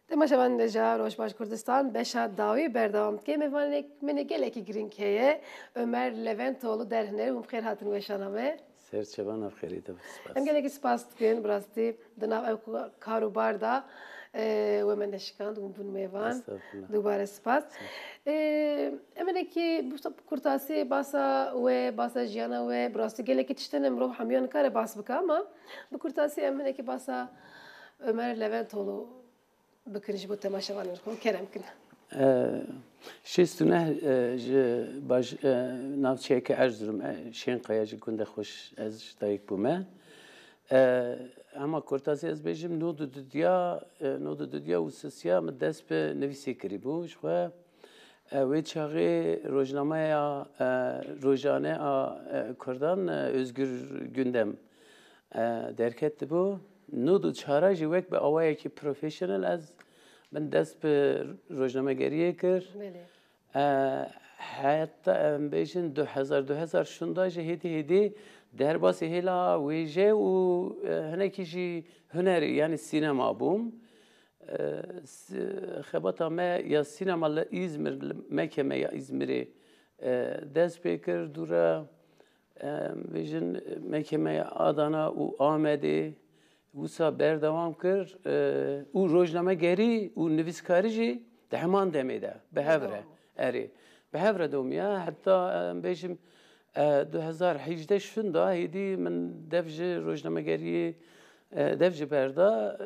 تماشا من دجا روش باش کردستان بشا داوی بردوام که من گله کی گرین کیه عمر لونتولو در هنر و بخیر هاتن وشانمه سرچوان بخیری تو ام سپاس گله کی سپاس کن براستی دناو کاروبار دا و من دشکاند و بون میوان استغفرالله. دوباره سپاس امنه کی کرتاسی باسا و باسا جیانا و براستی گله کی تشتنم رو همیان کار باس بکا ما بکرتاسی امنه کی باسا عمر لونتولو بكرج بو تماشا وانرخو كرم كنا شستونه باش نافچه که ارزم شین قیاجی کنده خوش از دایک بومه اما کرتاسی از بیشم نود دنیا و سوسیا مدرس به نویسی کری بوش و وی چاقی روزانه کردان özgür gündem درکت بو نود چهاره جوک به آوایی که پروفیشنال از من دست به روزنامه‌گریه کرد. حتی بیشتر 2000 شونده هدی در باس هلا ویژه و هنکیجی هنری یعنی سینما بوم. خبرت ما یا سینما İzmir مکه یا İzmir'i دست بکر دوره بیشتر مکه آدانا و آمده وسا بردوام کرد او روزنامه‌گری و نویسکاری ده همان دمیده به هفره به هفره دومیا حتی بیشم 2018 شونده هیدی من دفج روزنامه‌گری دفج بردا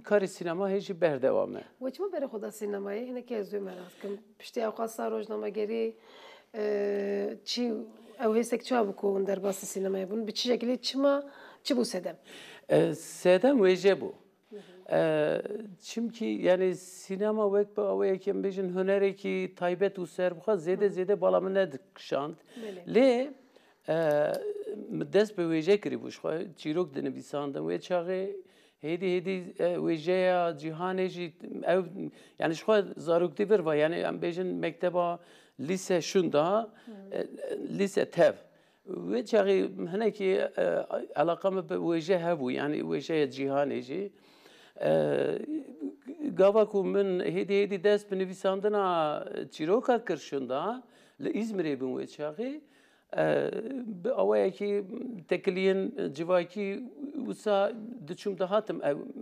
کاری سینما هیچی بردوامه و چه بره خدا سینمایی اینه که از میراث کم پشتی اوقات روزنامه‌گری چی او هستک چه بکن در باس سینمایی بون به چه شکلی چه بو سدم سدم ویژه بو چونکی یعنی سینما وقت با اولی که بیشتر هنری که تایبت و سر بخواد زیاده بالا من ندکشاند لی دست به ویژه کری بوش خو چیروک دنبیساندم و چاقی هدی ویژه جهانی جی یعنی شخو زاروک دیور و یعنی ام بیشتر مکتبا لیسه شونده لیسه تف و چاقی هنر کی علاقه به ویژه هبو یعنی ویژه جهانی جی گاوا کو من هدی دست به نویساندنا چیروکا کرشونده لإزمری بون و چاقی به آوایی که تکلیین جوایی وسا دچوم دهاتم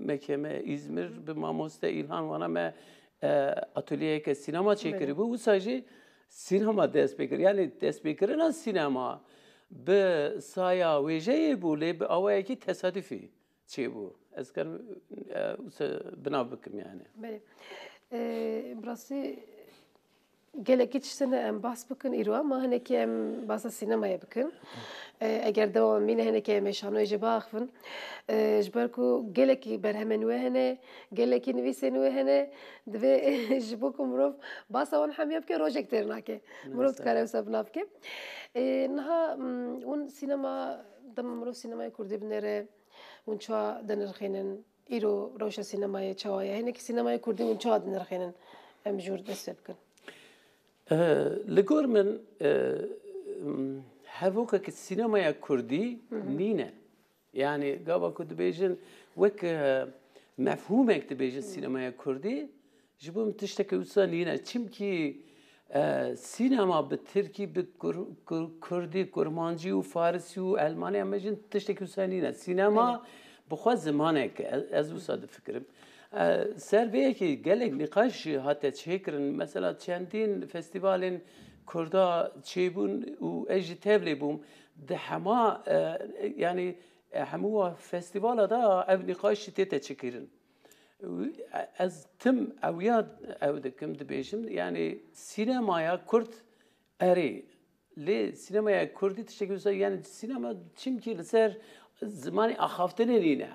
مکمه İzmir به ماموسته ایلهان وانا ما اتولیه که سینما چیکری بود وسا جی سینما دست بکر یعنی دست بکرن از سینما به سایه ویژه بوله به آوایی که تصادفی چی بود از کن بنا بکم یعنی بله براستی گله کی چشتنه ام باس بکن ایرو ما هنه که ام باس سینمایی بکن اگر دوام مینه هنه که مشانوی جباخفن جبرکو گله کی برهمنوه هنه گله کی نویسنوه هنه دوی جبوکو مروف باس اون همیاب که روزکتر نکه مروف کاره وساب نافکه نها اون سینما دم مروف سینمای کردی بنره اون چوا دنرخینن ایرو روش سینمای چوایه هنه که سینمای کردی اون چوا دنرخینن ام جور دست بکن لگور من هفوکه که سینمای کردی نینه یعنی قابل کد بیشن وک مفهومه که بیشن سینمای کردی جبوم تشتکی وسا نینه چیم کی سینما به ترکی به کردی کرمانجی و فارسی و آلمانی هم بیشن تشتکی وسا نینه سینما بخواد زمانه که از وسا فکرم سر بیه که گلک نقاش حتی چهکرن مثلا چندین فستیوالین کردا چی بون و اجی تبلی بوم ده همه یعنی همه فستیوال دا او نقاش تیت چکرن از تم اویاد او دکم دبیشم یعنی سینمایا کرد اری لی سینمایا کردی تشکیل یعنی سینما چیم کی لسر زمانی آخافتنی نینه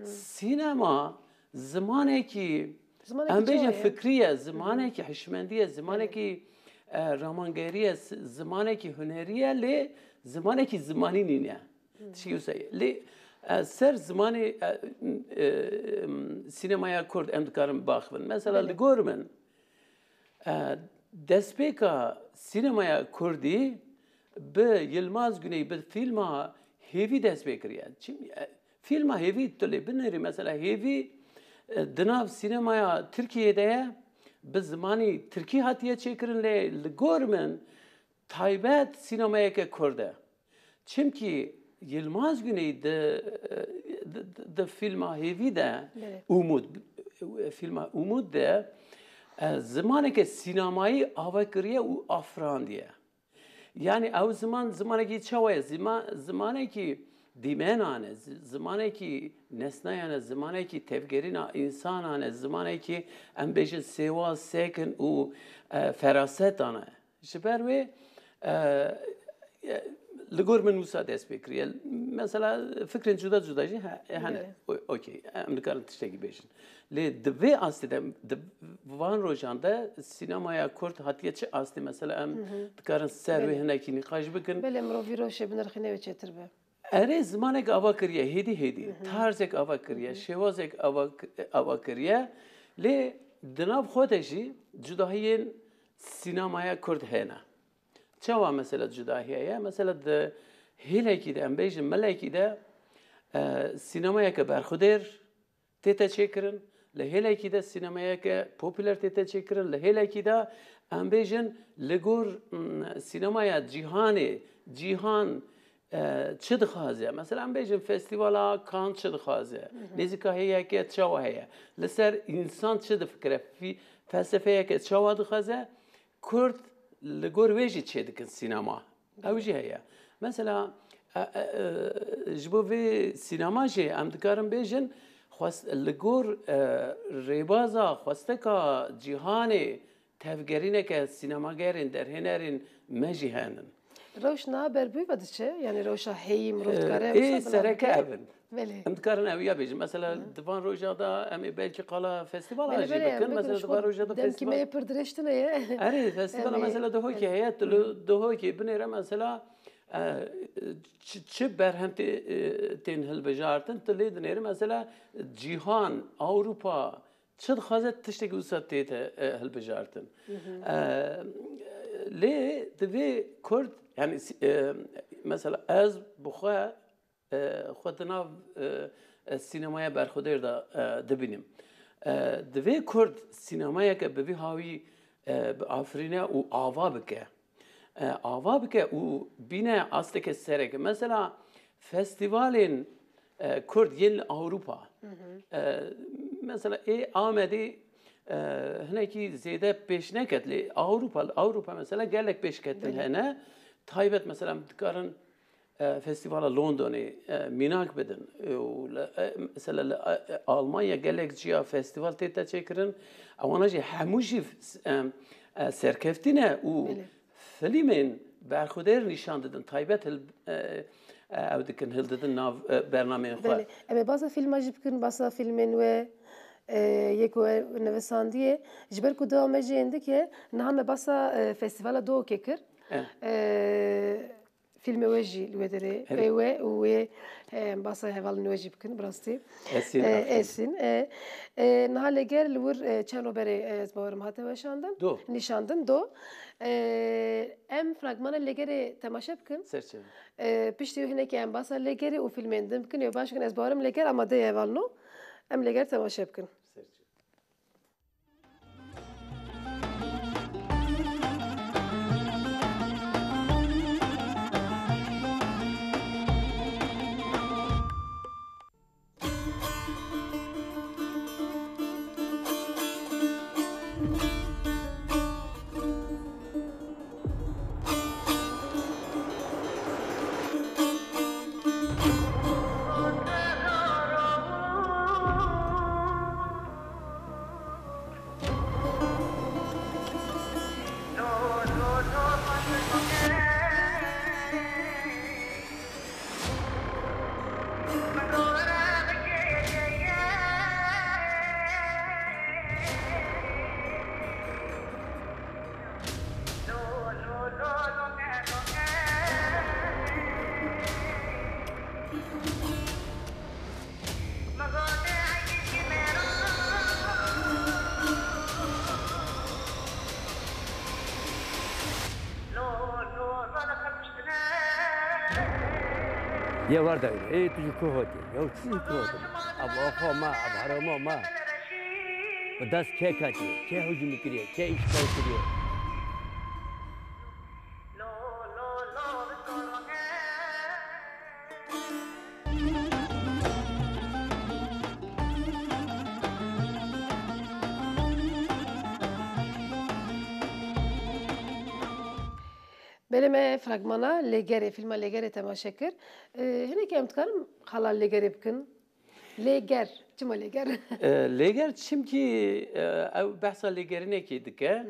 سینما زمانی که ام بیشتر فکریه زمانی که حشمندیه زمانی که رامانگریه زمانی که هنریه لی زمانی که زمانی نینه چیو سعی لی سر زمانی سینمای کرد امکارم باخون مثلا لگور من دسپیکا سینمای کردی به یلماز گونی به فیلم هیوی دسپیکریه فیلم هیوی تولی بنری مثلا هیوی دناف سینمایا ترکیه به زمانی ترکی هاتیه چیکرن لگورمن تایبت سینمایی که کرده چمکی Yılmaz Güney de filma hevi de umut filma umut de zamanı ki sinemayı avakriye u afrandiye yani o zamanı ki çavaya zamanı ki dimenane zamanı ki nesnayane zamanı ki tevgerina insanane zamanı ki embejin seva sekin u ferasetane şeber ve لگور من مساعد است بکریه مثلا فکر جدا جدا جی هنه اوکی امریکان تشتگی بیشن لی دوی آستی وان روزانده سینمایا کرد هاتیه چه آستی مثلا دکارن سر و هنه کی نقاش بکن بله مروی روشه بنرخینه و چطور به اره زمان یک آوا کریه هدی تارز یک آوا کریه شواز یک آوا کریه لی دناب خودشی جداهی سینمایا کرد هنه چه مثلا جداهیه مثلا ده هیلکی ده امبیج ملکی ده سینمایی که برخودر تیتا چیکرن لهیلکی ده سینمایی که پاپولار تیتا چیکرن لهیلکی ده امبیجن لگور سینمایی جهان چه دخوازه مثلا امبیجن فستیوالا کان چه دخوازه نزدیکا هیه که چه هیه لسر انسان چه دفکره فی فلسفه که چه دخوازه کرد لگور ویجی چه دکن سینما اوجی هیا مثلا جبوی سینما جه ام دکارم بیجن خواست لگور ریبازا خواسته که جهان تفگرینه که سینماگرین در هنرین مجی هنن روش نابر بی بده چه یعنی روشا هیم روزگاره ای سرکه ابن بله ام دکارن اویا بیجن مثلا دوان روزا دا امی بلکی قالا فستیوال آجی بکن مثلا دوان روزا دا فستیوال دم کی پردرشتنه یه اره فستیوال مثلا دهو که هیات دهو که بنیره مثلا چه برهم تین هل بجارتن تلی دنیره مثلا جهان اروپا چه خازت تشتگی وسط تیت هل بجارتن لی دوی کرد yani mesela az buxa xwedina sinemaya berxwedêr da dibînim. Divê Kurd sinemayeke bi vî havî bi afirîne û ava bike. Ava bike û bîne asteke sereke. Mesela festivalên Kurd yên li Awropa. Mesela Amedê hinekî zêde pêş neket lê Awropa mesela gelek pêşketin hene. Taybet mesela dikarin festivala London'e minak bedin. Mesela Almanya gelek ciya festival tete çekirin. Avana jî hemû jî serkeftine û filmên berxwedêr nîşan didin. Taybet ew dikin hil didin nav bernameyên xwe. Em baza filma jî bikin baza filmên we yek we nevisandiye ji ber ku dewa me jî ên dike niha me basa festivala Dohokê kir. فیلم وجی لودره و باسه هوال نوجی بکن براستی اسین نه لگر لور چند بره از باورم هاته وشاندن نشاندن دو ام فرagman لگر تماشا بکن پشتی هنه که ام باسه لگر و فیلمندم بکن یا باش کن از باورم لگر اما ده هوال نو ام لگر تماشا بکن یه ورده ای توی کوهاتی یا چی کوهاتی اب آخا ما اب هرما ما و دست که کاتیه که هجوم کریه که اشکال کریه بله من فرagmana لگری فیلم لگری تماشا کر هنی که امتحانم خالال لگری بکن لگر چما لگر لگر چیم کی او بحثا لگرینه کی دکه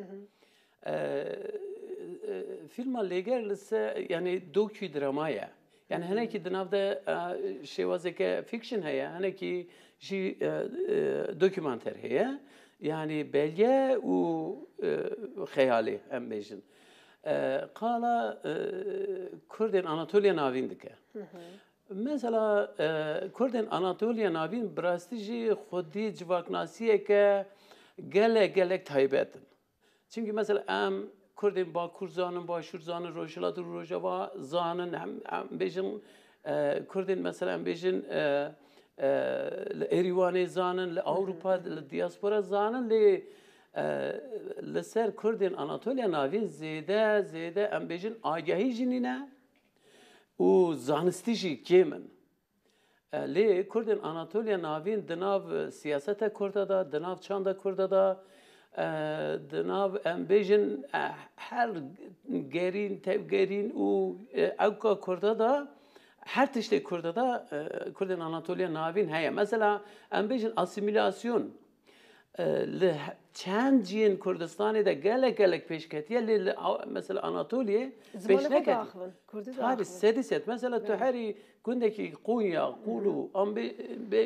فیلم لگر لسه یعنی دوکی درامایه yani hene ki dınavda şevazeke fiction heye hene ki ji dokümanter heye yani belge u xeyali em bejin qala Kurdên Anatolya navîn dike mesela Kurdên Anatolya navîn bi rastî jî xwedî civaknasiyeke gelek taybetin çünkü mesela em Kurdên Bakur zanin, Başûr zanin, Rojhilat û Rojava zanin, em bêjin Kurdên mesela em bêjin li Êrîwanê zanin, li Awropa, li diaspora zanin lê li ser Kurdên Anatolya navîn zêde em bêjin agahî jî nîne û zanistî jî kêm in. Lê Kurdên Anatolya navîn di nav siyaseta Kurda da, di nav çanda Kurda da di nav em bêjin her gerîn, tevgerîn û ewka Kurda da her tiştê Kurda da Kurdên Anatolya navîn heye. Mesela em bêjin asimilasyon li çend ciyên Kurdistanê de gelek pêşketiye lê li mesela Anatolyê pêş neketiye. Tabii sedîset. Mesela tu herî gundekî Konya, Kulu,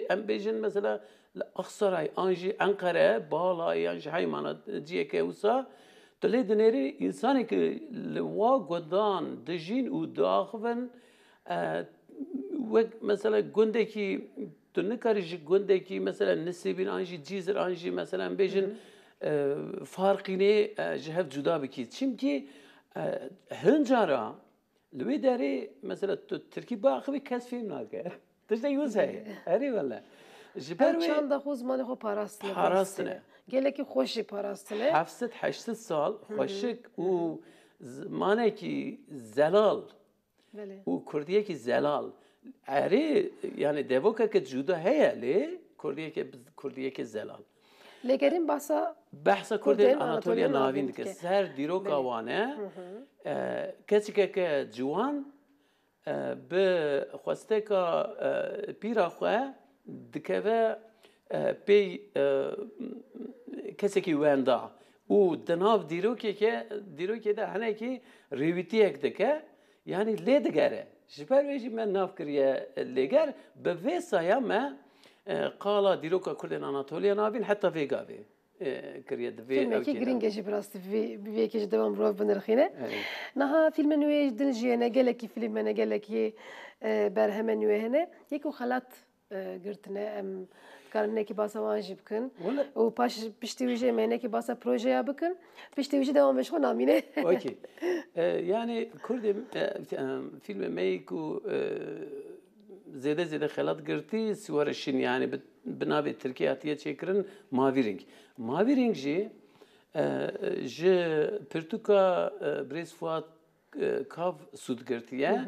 em bêjin mesela Aksaray, Anjî, Ankara, Bala, yan ji heymana ciyekê wisa tu lê dinêrî însanekî li wa gudan dijîn û diaxivin wek mesela gundekî tu nikarî ji gundekî mesela Nisêbîn an jî Cîzir an jî mesela em bêjin farqînê ji hev cuda bikî. Çimkî hin cara li wê derê mesela tu Tirkî biaxivî kes fêm nake. Tiştek wisa heye. Herî valla. Ji ber wê çanda xwe zimanê xwe parastine. parastine. Gelekî xweşî parastine. 700 sal xweşik û zimanekî zelal û Kurdiyekî zelal erê yani devokeke cuda heye lê Kurdiyekê zelal. Lêgerîn bahsa Behsa Kurdên Anatolya navîn dike. Ser dîroka wan e kesikeke ciwan bi xwesteka pîra xwe dikeve pey kesekî wenda û di nav dîrokê de henekî rêwîtiyek dike yani lê digere. Ji ber wê jî me nav kiriye lêger bi vê saya me qala dîroka Kurdên Anatolya navîn heta vê gavê kiriye di vê filmekî giring e jî bi rastî bi vêkê ji devam rov binirxîne. Niha fîlma nûê ji din jiyene gelekî fîlm hene gelekî berheme nûê hene yek û xelat girtine em dikarin nekî basa wan jî bikin û paş piştî wî jê me nekî basa projeya bikin piştî wî jî devam ji xwe namîne. Okey. Yani Kurdê fîlmê me ku zêde xelat girtî siwareşîn yani bi navê Tirkiye hatiye çêkirin Mavî Ring. Mavî Ring jî ji pirtûka Birêz Fuad Kav sûd girtiye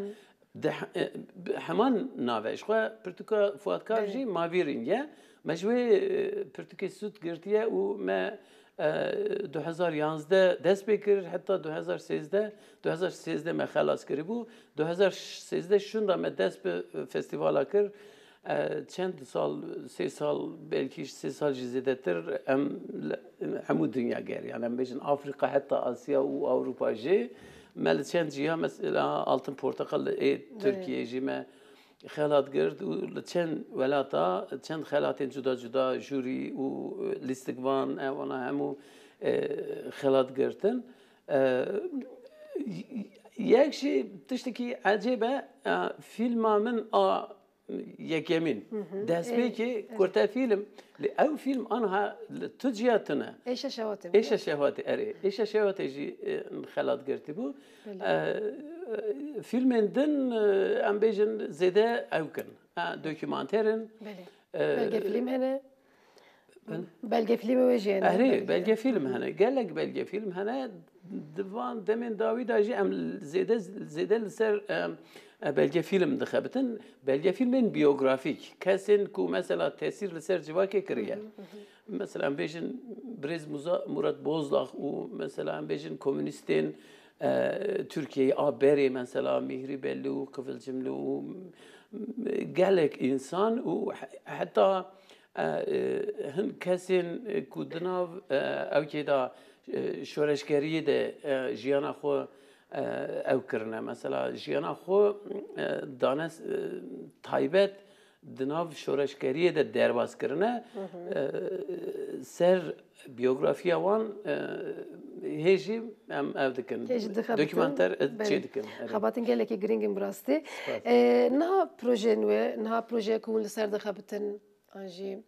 heman nave ji xwe pirtûka Fuad Kav jî Mavî Ring ye. Me ji wê pirtûkê sûd girtiye û me 2011 dest pê kir heta 2013 me xelas kiribû 2013 şunda me dest bi festîvala kir çend sal 3 sal belkî 3 sal jî zêdetir em hemû dünya ger yani em bêjin Afrika heta Asya û Awropa jî me li çend ciha mesela Altın Portakal Türkiye jî me xelat girt û li çend welata çend xelatên cuda jûrî û lîstikvan wana hemû xelat girtin. Yek jî tiştekî ecêb e fîlma min a yekemîn destpêkê kurte fîlm lê ew fîlm anha li tu ciya tune Êşa şewatê Êşa şewatê erê êşa şewatê jî xelat girtibû fîlmên din em bêjin zêde ew kin dokümanterin belge film hene belge filmi ve jene. belge film hene. Gelek belge film hene. Divan demin Davida ji em zede li ser belge film dixebitin. Belge filmin biyografik. Kesin ku mesela tesir li ser civakê kiriye. Mesela em bêjin Brez Murat Bozdağ û mesela em bêjin komünistên Türkiye'yi berê mesela Mihri Belli û Kıvılcımlı û gelek insan û heta hin kesên ku di nav evkê da şoreşgeriyê de jiyana xwe ew kirine. Mesela jiyana xwe dane taybet di nav şoreşgeriyê de derbas kirine. Ser biyografiya wan hêjî em ev dikin. Dokümanter çê dikin. Xebatin gelekî giringin bi rastî. Niha proje nû niha proje ku li ser dixebitin an jî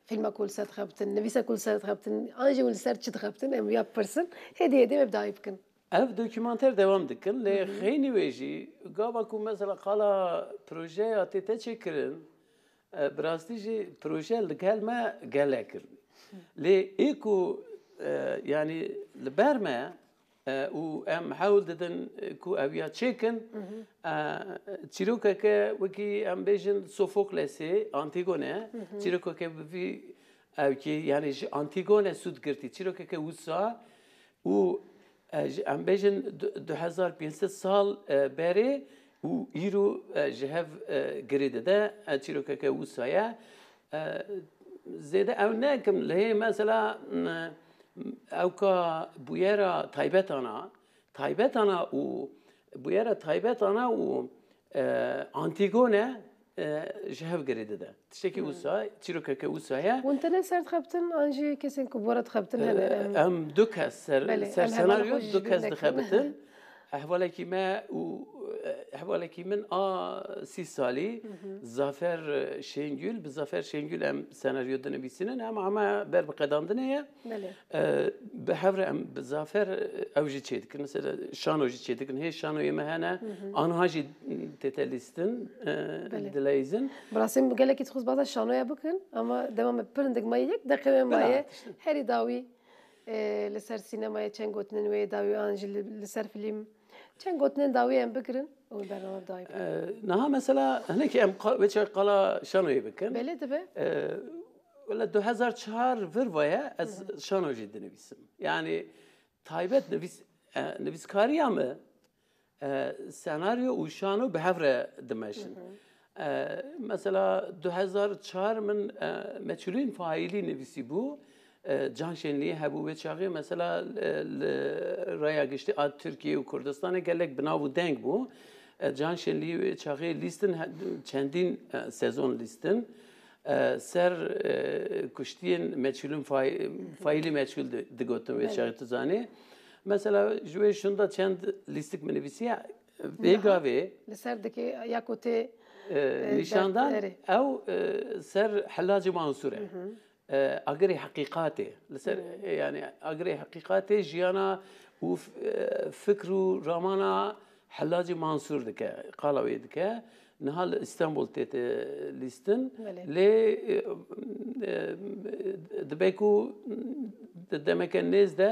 filma ku li ser dixebitin, nivîsa ku li ser dixebitin, an jî li ser çi dixebitin em ya pirsin. Hêdî me bi dayî bikin. Ev dokümanter devam dikin. Lê xeynî wê jî gava ku mesela qala projeya tê te çêkirin bi rastî jî proje li gel me gelek kirin. Lê ê ku yani li ber me û em hewl didin ku ev ya çêkin çîrokeke wekî em bêjin Sofoklesê Antigone çîrokeke bi vî evkî yani ji Antigone sûd girtî çîrokeke wisa û em bêjin 2500 sal berê û îro ji hev girê dide çîrokeke wisa ye zêde ew nekim lê mesela evka bûyera taybetana û bûyera taybetana û Antigone ji hev girê dide. Tiştekî wisa çîrokeke wisa ye. Hûn te ne ser dixebitin an jî kesên ku bora dixebitin hene. Em du kes ser senaryo du kes dixebitin. Ehvalekî me û ehvalekî min a 30 salî Zafer Şengül bi Zafer Şengül em senaryo dinivîsinin em ama ber bi qedandinê ye. Bi hevre em bi Zafer ew jî çê dikin. Mesela şano jî çê dikin. Hê şanoyê me hene anha jî tête lîstin dileyzin. Birasî gelekî dixwaz baza şanoya bikin ama devam pirindik me yek deqê maye herî dawî li ser sînemaya çend gotinên wê dawî an jî li ser film çend gotinên dawî em bikirin û bername dayî bikin. Niha mesela hinekî em veçe qala şanoyê bikin. Belê dibe. Wela 2004 vir vaye ez şano jî dinivîsim. Yani taybet nivîskariya me senaryo û şano bi hev re dimeşin. Mesela 2004 min meçhûlîn faîlî nivîsî bû. Can Şenli'ye hebû ve çağı mesela raya geçti ad Türkiye ve Kurdistan'a gelek binavu denk bu. Can Şenli'ye ve çağı listin çendin sezon listin ser kuştiyen meçhulün faili meçhul digotum ve çağı tuzani. Mesela jüve şunda çend listik menevisiye vegave liserdeki yakote nişandan ev ser Hallacı Mansur'e. اقري حقيقاتي لسر يعني اقري حقيقاتي جيانا وفكروا رامانا حلاجي منصور دكا قالوا دكا نهال اسطنبول تيت ليستن لي دبيكو دمك الناس ده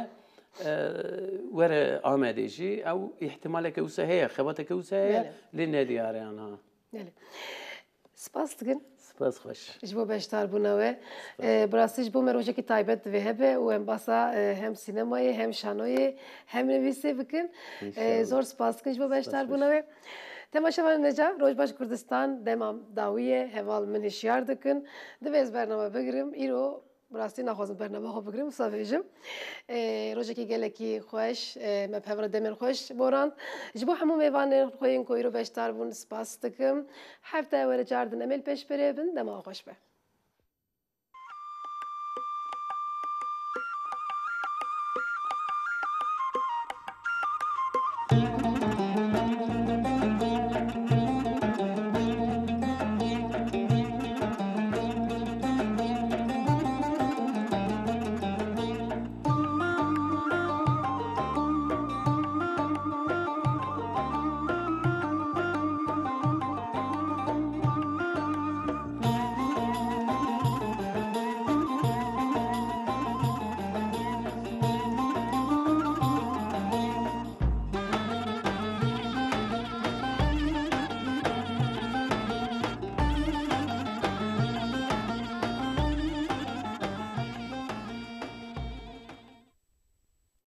ورا آمادهشي او احتمالك وسهيه خباتك وسهيه للنادي اريانا سپاس دکن سپاس خوش جبو بهشتار بوناوه براستی جبو مروجه کی تایبت و هبه و ام باسا هم سینمایی هم شانوی هم نویسی بکن زور سپاس دکن جبو بهشتار بوناوه تماشاوان نجا روزباش کردستان دمام داویه هوال من هشیار دکن دویز برنامه بگیرم ایرو براستی نخوازم برنامه خو بگیرم صافیجم روزه کی گله کی خوش مبهور دمر خوش بوران جبو همو میوان خوین کو ایرو بهشتار بون سپاس دکم هفته ور جاردن امل پیش بره بن دما خوش به